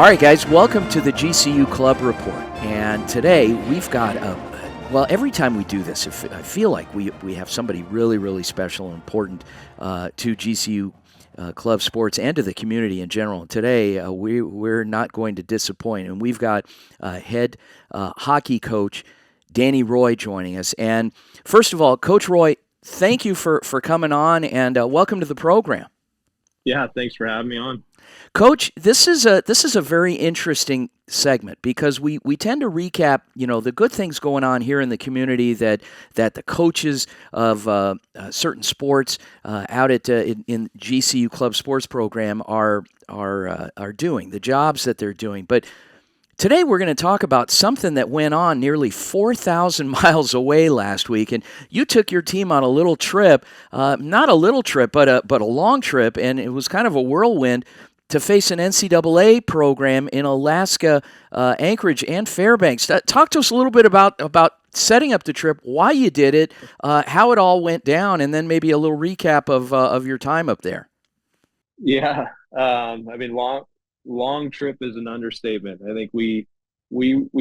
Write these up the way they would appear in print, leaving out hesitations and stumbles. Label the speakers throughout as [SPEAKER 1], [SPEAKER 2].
[SPEAKER 1] All right, guys, welcome to the GCU Club Report. And today we've got every time we do this, I feel like we have somebody really, really special and important to GCU club sports and to the community in general. And today we're not going to disappoint. And we've got head hockey coach Danny Roy joining us. And first of all, Coach Roy, thank you for coming on and welcome to the program.
[SPEAKER 2] Yeah, thanks for having me on.
[SPEAKER 1] Coach, this is a very interesting segment because we tend to recap, the good things going on here in the community that the coaches of certain sports out at in GCU Club Sports Program are doing, the jobs that they're doing. But today we're going to talk about something that went on nearly 4,000 miles away last week, and you took your team on a little trip, not a little trip, but a long trip, and it was kind of a whirlwind to face an NCAA program in Alaska, Anchorage, and Fairbanks. Talk to us a little bit about setting up the trip, why you did it, how it all went down, and then maybe a little recap of your time up there.
[SPEAKER 2] Yeah, long trip is an understatement. I think we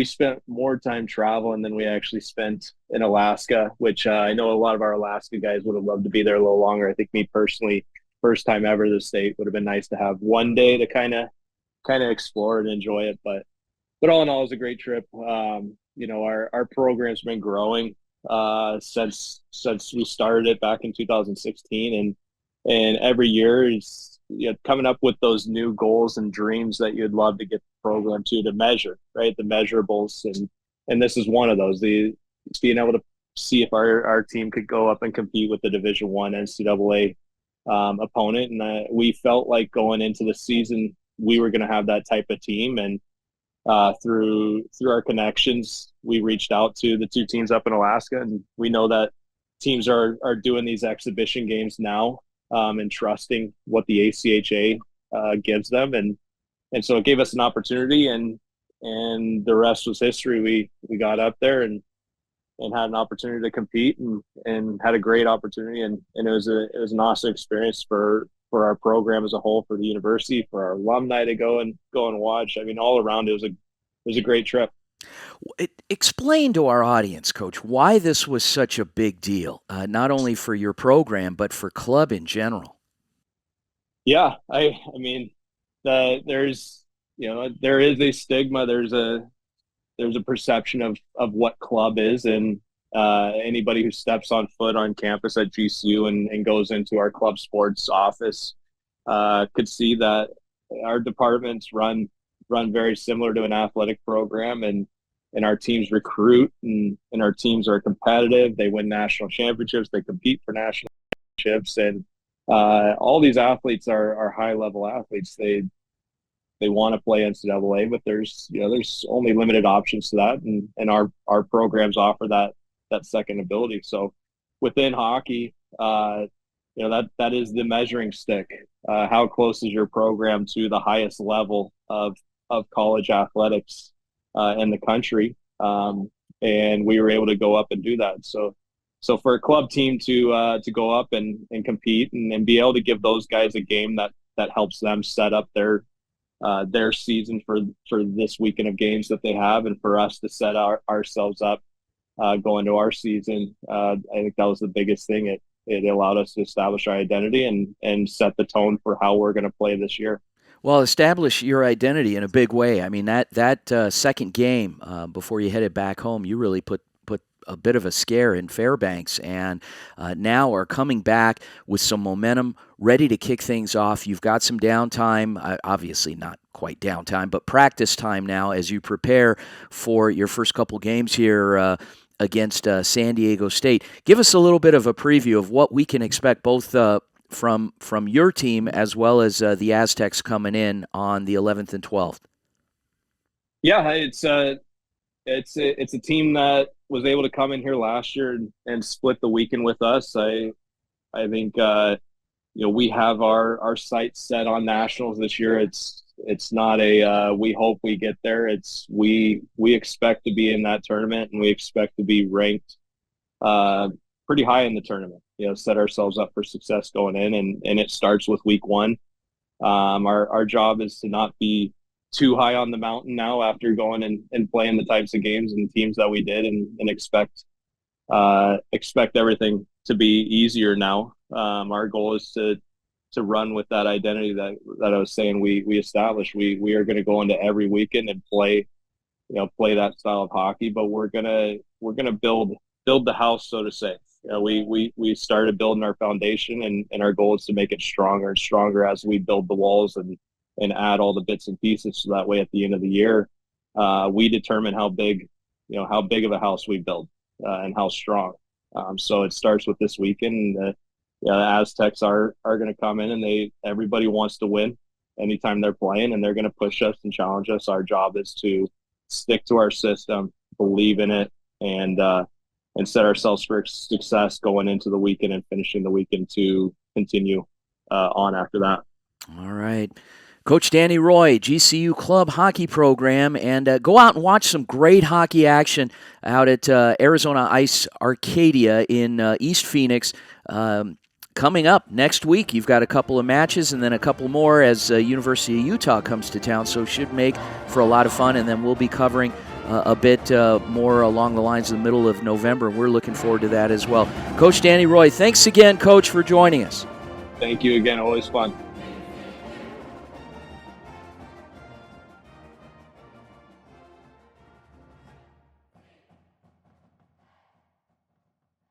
[SPEAKER 2] spent more time traveling than we actually spent in Alaska, which I know a lot of our Alaska guys would have loved to be there a little longer. I think me personally, first time ever to the state, would have been nice to have one day to kind of explore and enjoy it. But all in all, it was a great trip. Our program's been growing since we started it back in 2016, and every year is coming up with those new goals and dreams that you'd love to get the program to measure, right? The measurables, and this is one of those. Being able to see if our team could go up and compete with the Division I NCAA opponent, and we felt like going into the season we were going to have that type of team, and through our connections we reached out to the two teams up in Alaska, and we know that teams are doing these exhibition games now and trusting what the ACHA gives them, and so it gave us an opportunity, and the rest was history. We got up there and had an opportunity to compete and had a great opportunity. And it was an awesome experience for our program as a whole, for the university, for our alumni to go and watch. I mean, all around it was a great trip.
[SPEAKER 1] Explain to our audience, Coach, why this was such a big deal, not only for your program, but for club in general.
[SPEAKER 2] Yeah. I mean, there is a stigma. There's a perception of what club is, and anybody who steps on foot on campus at GCU and goes into our club sports office could see that our departments run very similar to an athletic program, and our teams recruit, and our teams are competitive. They win national championships. They compete for national championships, and all these athletes are high-level athletes. They want to play NCAA, but there's only limited options to that, and our programs offer that second ability. So within hockey, that is the measuring stick. How close is your program to the highest level of college athletics in the country? And we were able to go up and do that. So for a club team to go up and compete and be able to give those guys a game that helps them set up their season for this weekend of games that they have, and for us to set ourselves up going to our season, I think that was the biggest thing. It allowed us to establish our identity and set the tone for how we're going to play this year.
[SPEAKER 1] Well, establish your identity in a big way. I mean, that second game before you headed back home, you really put a bit of a scare in Fairbanks, and now are coming back with some momentum, ready to kick things off. You've got some downtime, obviously not quite downtime, but practice time now as you prepare for your first couple games here against San Diego State. Give us a little bit of a preview of what we can expect both from your team as well as the Aztecs coming in on the 11th and 12th.
[SPEAKER 2] Yeah, it's a team that was able to come in here last year and split the weekend with us. I think we have our sights set on nationals this year. It's not a we hope we get there. It's we expect to be in that tournament, and we expect to be ranked pretty high in the tournament. Set ourselves up for success going in, and it starts with week one. Our job is to not be too high on the mountain now after going and playing the types of games and teams that we did, and expect everything to be easier now. Our goal is to run with that identity that I was saying we established. We are going to go into every weekend and play that style of hockey, but we're gonna build the house, so to say. We started building our foundation, and our goal is to make it stronger and stronger as we build the walls and add all the bits and pieces. So that way, at the end of the year, we determine how big of a house we build, and how strong. So it starts with this weekend. The Aztecs are going to come in, and everybody wants to win anytime they're playing, and they're going to push us and challenge us. Our job is to stick to our system, believe in it, and set ourselves for success going into the weekend and finishing the weekend to continue on after that.
[SPEAKER 1] All right. Coach Danny Roy, GCU Club Hockey Program, and go out and watch some great hockey action out at Arizona Ice Arcadia in East Phoenix. Coming up next week, you've got a couple of matches and then a couple more as University of Utah comes to town, so should make for a lot of fun, and then we'll be covering a bit more along the lines of the middle of November. We're looking forward to that as well. Coach Danny Roy, thanks again, Coach, for joining us.
[SPEAKER 2] Thank you again. Always fun.